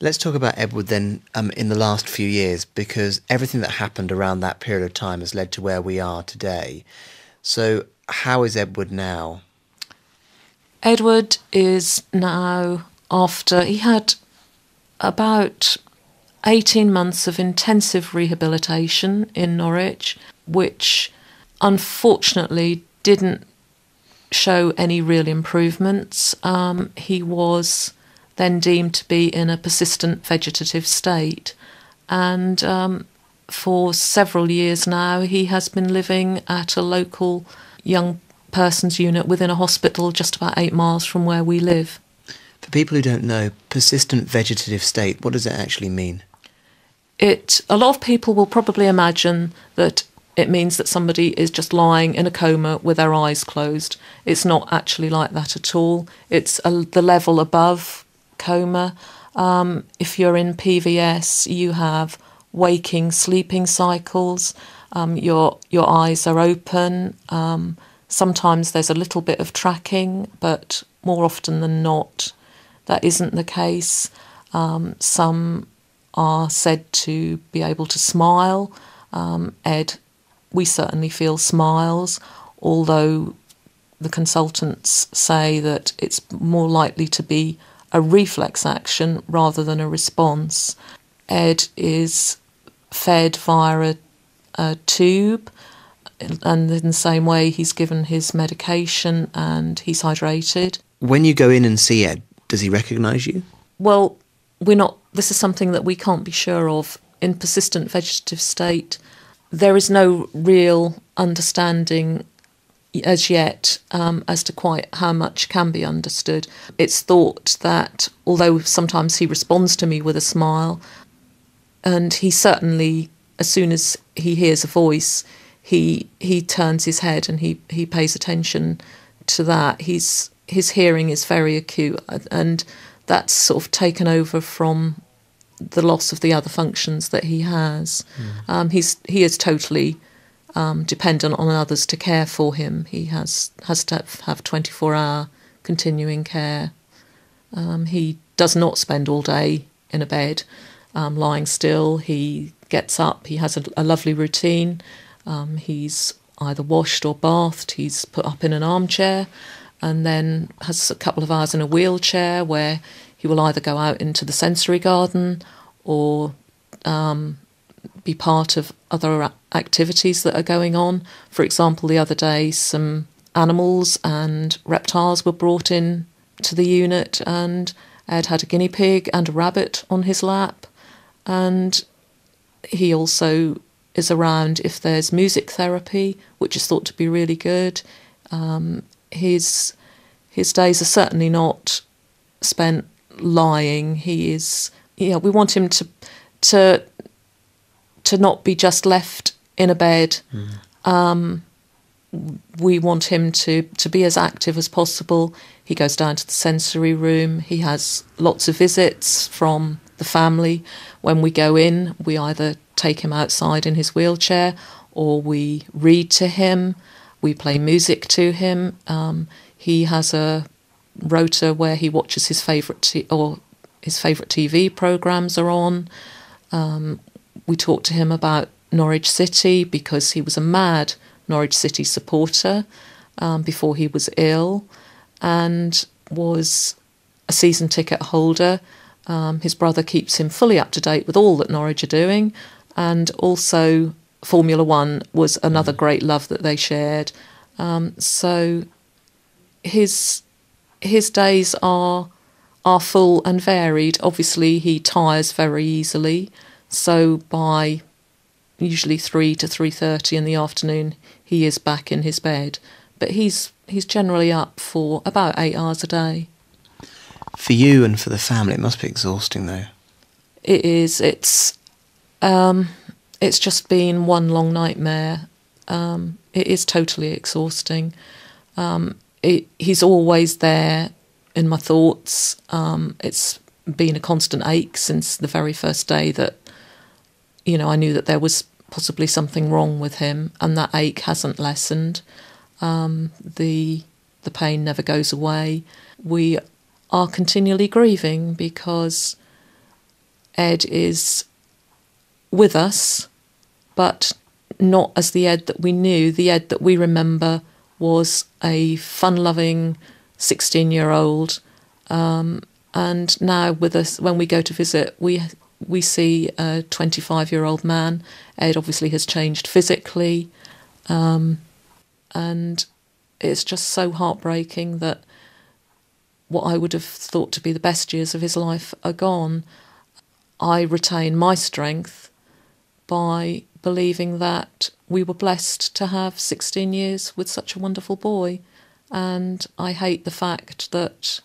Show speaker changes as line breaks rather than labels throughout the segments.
Let's talk about Edward then in the last few years, because everything that happened around that period of time has led to where we are today. So how is Edward now?
Edward is now, after he had about 18 months of intensive rehabilitation in Norwich, which unfortunately didn't show any real improvements. He was then deemed to be in a persistent vegetative state, and for several years now he has been living at a local young person's unit within a hospital just about 8 miles from where we live.
For people who don't know, persistent vegetative state, what does it actually mean?
A lot of people will probably imagine that it means that somebody is just lying in a coma with their eyes closed. It's not actually like that at all. It's the level above coma. If you're in PVS, you have waking, sleeping cycles. Your eyes are open. Sometimes there's a little bit of tracking, but more often than not, that isn't the case. Some are said to be able to smile. Ed, we certainly feel smiles, although the consultants say that it's more likely to be a reflex action rather than a response. Ed is fed via a tube, and in the same way he's given his medication and he's hydrated.
When you go in and see Ed, does he recognise you?
Well, this is something that we can't be sure of. In persistent vegetative state, there is no real understanding as yet as to quite how much can be understood. It's thought that although sometimes he responds to me with a smile, and he certainly, as soon as he hears a voice, he turns his head and he pays attention to that. His hearing is very acute, and that's sort of taken over from the loss of the other functions that he has. He is totally dependent on others to care for him. He has to have 24-hour continuing care. He does not spend all day in a bed lying still. He gets up. He has a lovely routine. He's either washed or bathed. He's put up in an armchair and then has a couple of hours in a wheelchair where he will either go out into the sensory garden or be part of other activities that are going on. For example, the other day some animals and reptiles were brought in to the unit, and Ed had a guinea pig and a rabbit on his lap, and he also is around if there's music therapy, which is thought to be really good. His days are certainly not spent lying. He is, we want him to not be just left in a bed. We want him to be as active as possible. He goes down to the sensory room. He has lots of visits from the family. When we go in, we either take him outside in his wheelchair or we read to him. We play music to him. He has a rota where he watches his favourite TV programmes are on. We talk to him about Norwich City because he was a mad Norwich City supporter before he was ill and was a season ticket holder. His brother keeps him fully up to date with all that Norwich are doing, and also Formula One was another great love that they shared. So his days are full and varied. Obviously, he tires very easily, so by usually 3 to 3:30 in the afternoon, he is back in his bed. But he's generally up for about 8 hours a day.
For you and for the family, it must be exhausting, though.
It is. It's just been one long nightmare. It is totally exhausting. He's always there in my thoughts. It's been a constant ache since the very first day that, I knew that there was possibly something wrong with him, and that ache hasn't lessened. The pain never goes away. We are continually grieving, because Ed is with us, but not as the Ed that we knew. The Ed that we remember was a fun-loving 16-year-old, and now with us, when we go to visit, we see a 25-year-old man. Ed obviously has changed physically, and it's just so heartbreaking that what I would have thought to be the best years of his life are gone. I retain my strength by believing that we were blessed to have 16 years with such a wonderful boy. And I hate the fact that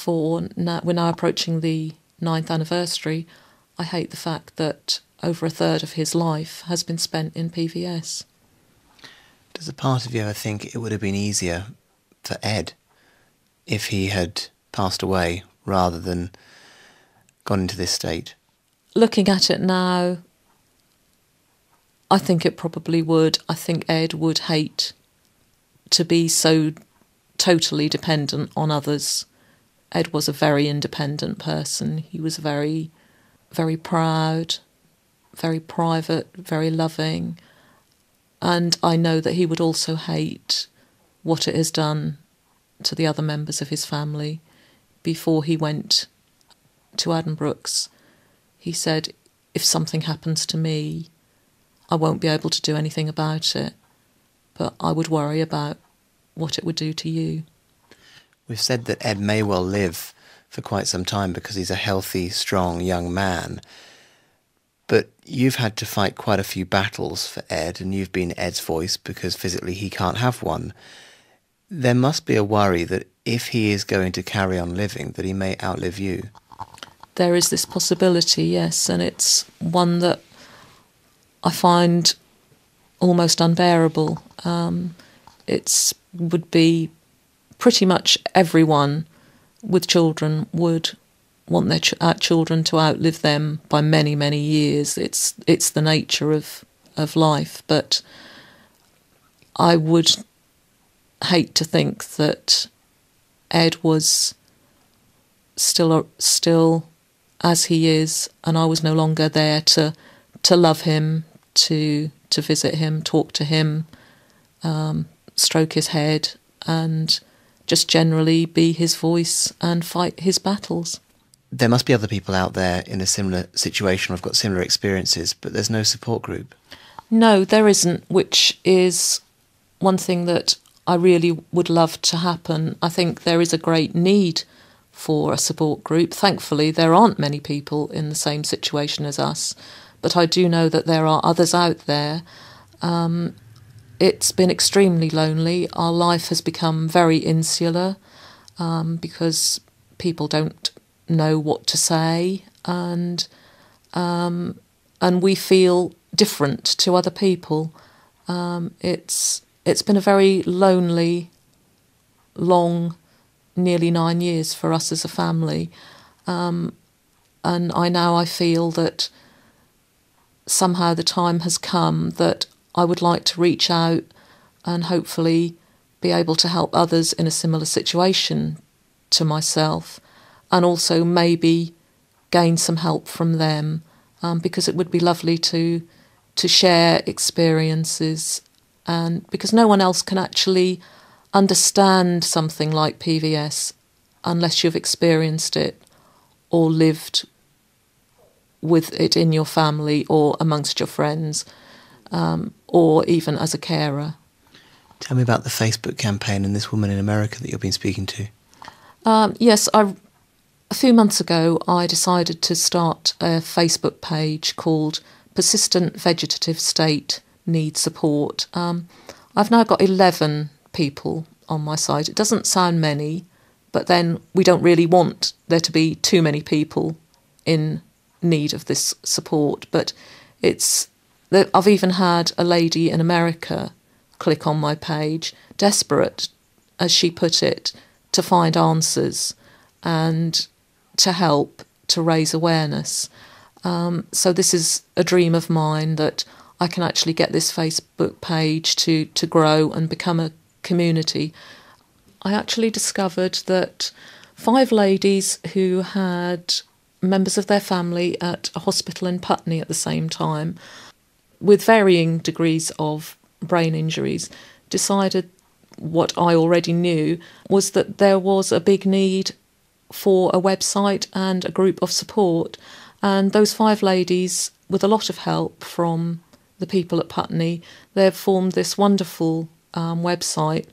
we're now approaching the 9th anniversary. I hate the fact that over a third of his life has been spent in PVS.
Does a part of you ever think it would have been easier for Ed if he had passed away rather than gone into this state?
Looking at it now, I think it probably would. I think Ed would hate to be so totally dependent on others. Ed was a very independent person. He was very, very proud, very private, very loving. And I know that he would also hate what it has done to the other members of his family. Before he went to Addenbrooke's, he said, if something happens to me, I won't be able to do anything about it, but I would worry about what it would do to you.
We've said that Ed may well live for quite some time because he's a healthy, strong young man. But you've had to fight quite a few battles for Ed, and you've been Ed's voice because physically he can't have one. There must be a worry that if he is going to carry on living, that he may outlive you.
There is this possibility, yes, and it's one that I find almost unbearable. It would be pretty much everyone with children would want their children to outlive them by many, many years. It's the nature of life, but I would hate to think that Ed was still as he is, and I was no longer there to love him, to visit him, talk to him, stroke his head, and just generally be his voice and fight his battles.
There must be other people out there in a similar situation, who've got similar experiences, but there's no support group.
No, there isn't, which is one thing that I really would love to happen. I think there is a great need for a support group. Thankfully, there aren't many people in the same situation as us, but I do know that there are others out there. It's been extremely lonely. Our life has become very insular because people don't know what to say, and we feel different to other people. It's been a very lonely, long, nearly 9 years for us as a family, and I feel that somehow the time has come that I would like to reach out and hopefully be able to help others in a similar situation to myself, and also maybe gain some help from them, because it would be lovely to share experiences, and because no one else can actually understand something like PVS unless you've experienced it or lived with it in your family or amongst your friends, or even as a carer.
Tell me about the Facebook campaign and this woman in America that you've been speaking to.
Yes, a few months ago I decided to start a Facebook page called Persistent Vegetative State Needs Support. I've now got 11 people on my site. It doesn't sound many, but then we don't really want there to be too many people in need of this support. But I've even had a lady in America click on my page, desperate, as she put it, to find answers and to help, to raise awareness. So this is a dream of mine, that I can actually get this Facebook page to grow and become a community. I actually discovered that 5 ladies who had members of their family at a hospital in Putney at the same time, with varying degrees of brain injuries, decided what I already knew, was that there was a big need for a website and a group of support. And those 5 ladies, with a lot of help from the people at Putney, they've formed this wonderful website.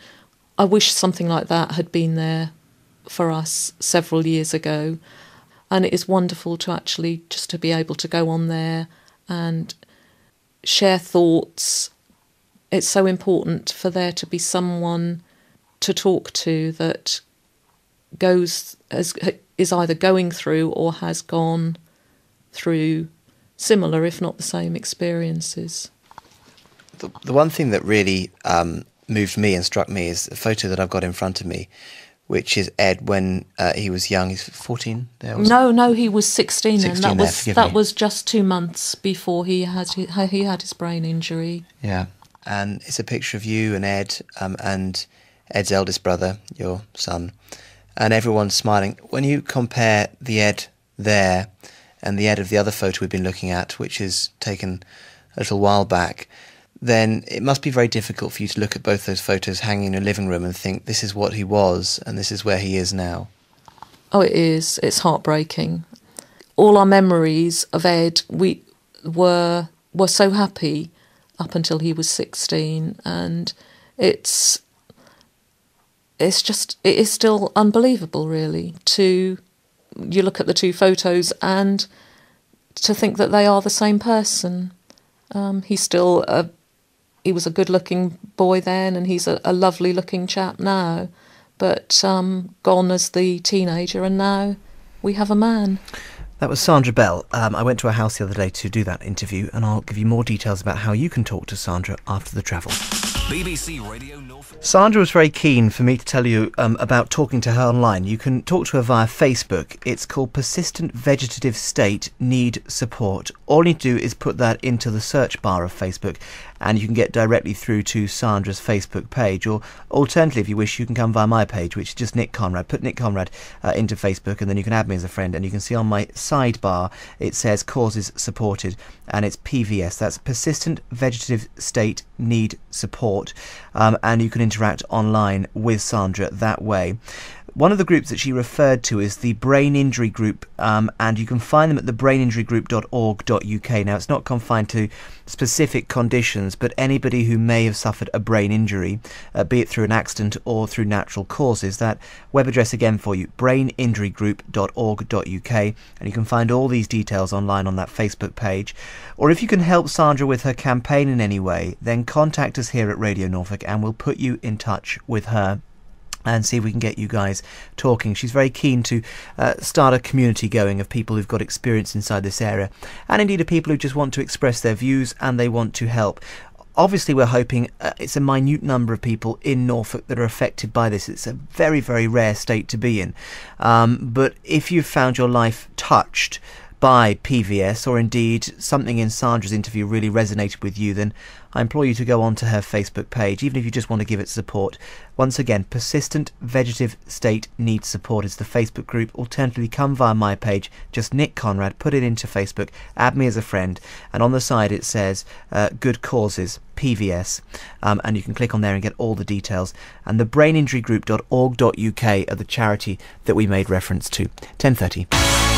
I wish something like that had been there for us several years ago. And it is wonderful to actually just to be able to go on there and share thoughts. It's so important for there to be someone to talk to that is either going through or has gone through similar, if not the same, experiences.
The one thing that really moved me and struck me is a photo that I've got in front of me, which is Ed when he was young. He's 14 there?
No, he was 16,
16
and
there,
that was just 2 months before he had his brain injury.
Yeah, and it's a picture of you and Ed and Ed's eldest brother, your son, and everyone's smiling. When you compare the Ed there and the Ed of the other photo we've been looking at, which is taken a little while back, then it must be very difficult for you to look at both those photos hanging in your living room and think, this is what he was and this is where he is now.
Oh, it is. It's heartbreaking. All our memories of Ed, we were so happy up until he was 16, and it is still unbelievable, really, you look at the 2 photos and to think that they are the same person. He was a good-looking boy then, and he's a lovely-looking chap now, but gone as the teenager, and now we have a man.
That was Sandra Bell. I went to her house the other day to do that interview, and I'll give you more details about how you can talk to Sandra after the travel.
BBC Radio Norfolk.
Sandra was very keen for me to tell you about talking to her online. You can talk to her via Facebook. It's called Persistent Vegetative State Need Support. All you need to do is put that into the search bar of Facebook, and you can get directly through to Sandra's Facebook page. Or alternatively, if you wish, you can come via my page, which is just Nick Conrad. Put Nick Conrad into Facebook, and then you can add me as a friend, and you can see on my sidebar it says Causes Supported, and it's PVS. That's Persistent Vegetative State Need Support, and you can interact online with Sandra that way. One of the groups that she referred to is the Brain Injury Group, and you can find them at thebraininjurygroup.org.uk. Now, it's not confined to specific conditions, but anybody who may have suffered a brain injury, be it through an accident or through natural causes. That web address again for you, braininjurygroup.org.uk, and you can find all these details online on that Facebook page. Or if you can help Sandra with her campaign in any way, then contact us here at Radio Norfolk and we'll put you in touch with her and see if we can get you guys talking. She's very keen to start a community going of people who've got experience inside this area, and indeed of people who just want to express their views and they want to help. Obviously, we're hoping it's a minute number of people in Norfolk that are affected by this. It's a very, very rare state to be in. But if you've found your life touched by PVS, or indeed something in Sandra's interview really resonated with you, then I implore you to go onto her Facebook page, even if you just want to give it support. Once again, Persistent Vegetative State Needs Support is the Facebook group. Alternatively, come via my page, just Nick Conrad, put it into Facebook, add me as a friend, and on the side it says Good Causes, PVS, and you can click on there and get all the details. And the braininjurygroup.org.uk are the charity that we made reference to. 10:30.